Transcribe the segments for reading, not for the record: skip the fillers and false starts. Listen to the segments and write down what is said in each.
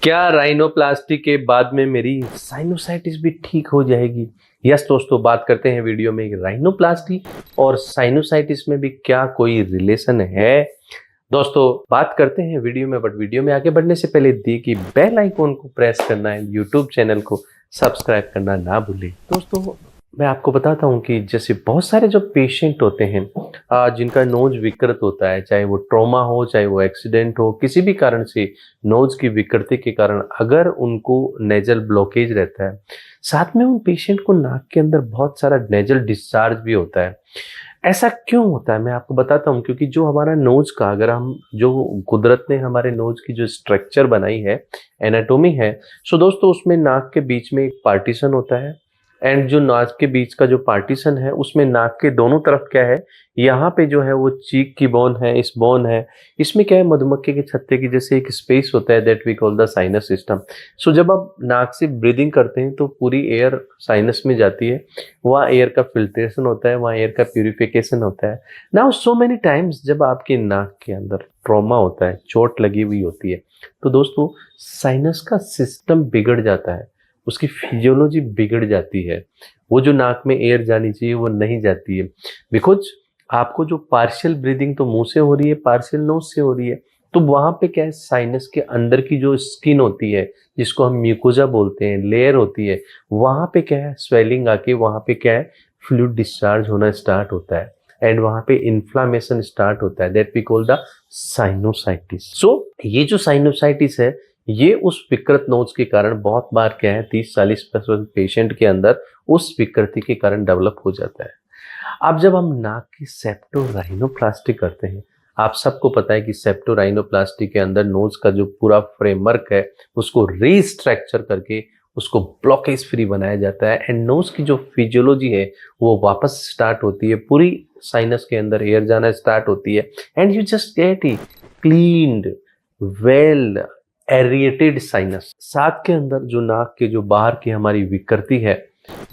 क्या राइनोप्लास्टी के बाद में मेरी साइनोसाइटिस भी ठीक हो जाएगी? यस दोस्तों, बात करते हैं वीडियो में राइनोप्लास्टी और साइनोसाइटिस में भी क्या कोई रिलेशन है। दोस्तों बात करते हैं वीडियो में, बट वीडियो में आगे बढ़ने से पहले दी कि बेल आइकॉन को प्रेस करना है, यूट्यूब चैनल को सब्सक्राइब करना ना भूलें। दोस्तों मैं आपको बताता हूँ कि जैसे बहुत सारे जो पेशेंट होते हैं जिनका नोज विकृत होता है, चाहे वो ट्रॉमा हो, चाहे वो एक्सीडेंट हो, किसी भी कारण से नोज की विकृति के कारण अगर उनको नेजल ब्लॉकेज रहता है, साथ में उन पेशेंट को नाक के अंदर बहुत सारा नेजल डिस्चार्ज भी होता है। ऐसा क्यों होता है मैं आपको बताता हूँ, क्योंकि जो हमारा नोज का, अगर हम जो कुदरत ने हमारे नोज की जो स्ट्रक्चर बनाई है, एनाटोमी है, सो दोस्तों उसमें नाक के बीच में एक पार्टीशन होता है। एंड जो नाक के बीच का जो पार्टीशन है उसमें नाक के दोनों तरफ क्या है, यहाँ पे जो है वो चीक की बोन है, इस बोन है, इसमें क्या है, मधुमक्खी के छत्ते की जैसे एक स्पेस होता है, that we call the sinus system. So जब आप नाक से ब्रीदिंग करते हैं तो पूरी एयर साइनस में जाती है, वहाँ एयर का फिल्ट्रेशन होता है, वहाँ एयर का प्यूरिफिकेशन होता है। नाउ सो मेनी टाइम्स जब आपके नाक के अंदर ट्रॉमा होता है, चोट लगी हुई होती है, तो दोस्तों साइनस का सिस्टम बिगड़ जाता है, उसकी फिजियोलॉजी बिगड़ जाती है। वो जो नाक में एयर जानी चाहिए वो नहीं जाती है, बिकॉज आपको जो पार्शियल ब्रीदिंग तो मुंह से हो रही है, पार्शियल नोज से हो रही है। तो वहां पे क्या है, साइनस के अंदर की जो स्किन होती है, जिसको हम म्यूकोजा बोलते हैं, लेयर होती है, वहां पे क्या है, स्वेलिंग आके वहां पे क्या है, फ्लूइड डिस्चार्ज होना स्टार्ट होता है एंड वहां पे इन्फ्लामेशन स्टार्ट होता है, that we call the sinusitis. So ये जो साइनोसाइटिस है, ये उस विकृत नोज के कारण बहुत बार क्या है, 30-40% पेशेंट के अंदर उस विकृति के कारण डेवलप हो जाता है। अब जब हम नाक की सेप्टोराइनोप्लास्टी करते हैं, आप सबको पता है कि सेप्टोराइनोप्लास्टी के अंदर नोज का जो पूरा फ्रेमवर्क है उसको रीस्ट्रक्चर करके उसको ब्लॉकेज फ्री बनाया जाता है एंड नोज की जो फिजियोलॉजी है वो वापस स्टार्ट होती है, पूरी साइनस के अंदर एयर जाना स्टार्ट होती है and you just get it cleaned, well aerated sinus. साथ के अंदर जो नाक के जो बाहर की हमारी विकृति है,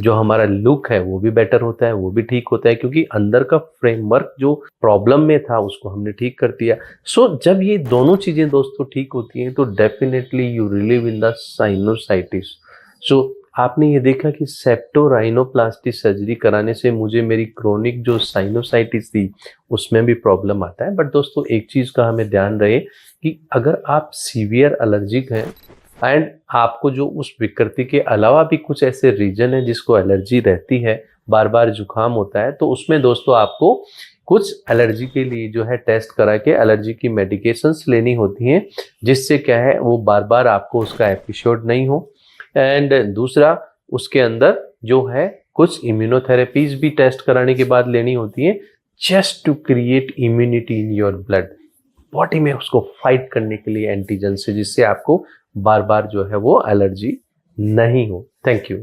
जो हमारा लुक है, वो भी बेटर होता है, वो भी ठीक होता है, क्योंकि अंदर का फ्रेमवर्क जो प्रॉब्लम में था उसको हमने ठीक कर दिया। सो जब ये दोनों चीजें दोस्तों ठीक होती हैं तो definitely you relieve in the sinusitis. So आपने ये देखा कि सेप्टोराइनोप्लास्टी सर्जरी कराने से मुझे मेरी क्रोनिक जो साइनोसाइटिस थी उसमें भी प्रॉब्लम आता है। बट दोस्तों एक चीज का हमें ध्यान रहे कि अगर आप सीवियर एलर्जिक हैं एंड आपको जो उस विकृति के अलावा भी कुछ ऐसे रीजन है जिसको एलर्जी रहती है, बार बार जुकाम होता है, तो उसमें दोस्तों आपको कुछ एलर्जी के लिए जो है टेस्ट करा के एलर्जी की मेडिकेशंस लेनी होती हैं, जिससे क्या है वो बार बार आपको उसका एपिसोड नहीं हो। एंड दूसरा, उसके अंदर जो है कुछ इम्यूनोथेरेपीज भी टेस्ट कराने के बाद लेनी होती है, just to create immunity in your blood, body में उसको फाइट करने के लिए एंटीजन से, जिससे आपको बार बार जो है वो एलर्जी नहीं हो। Thank you.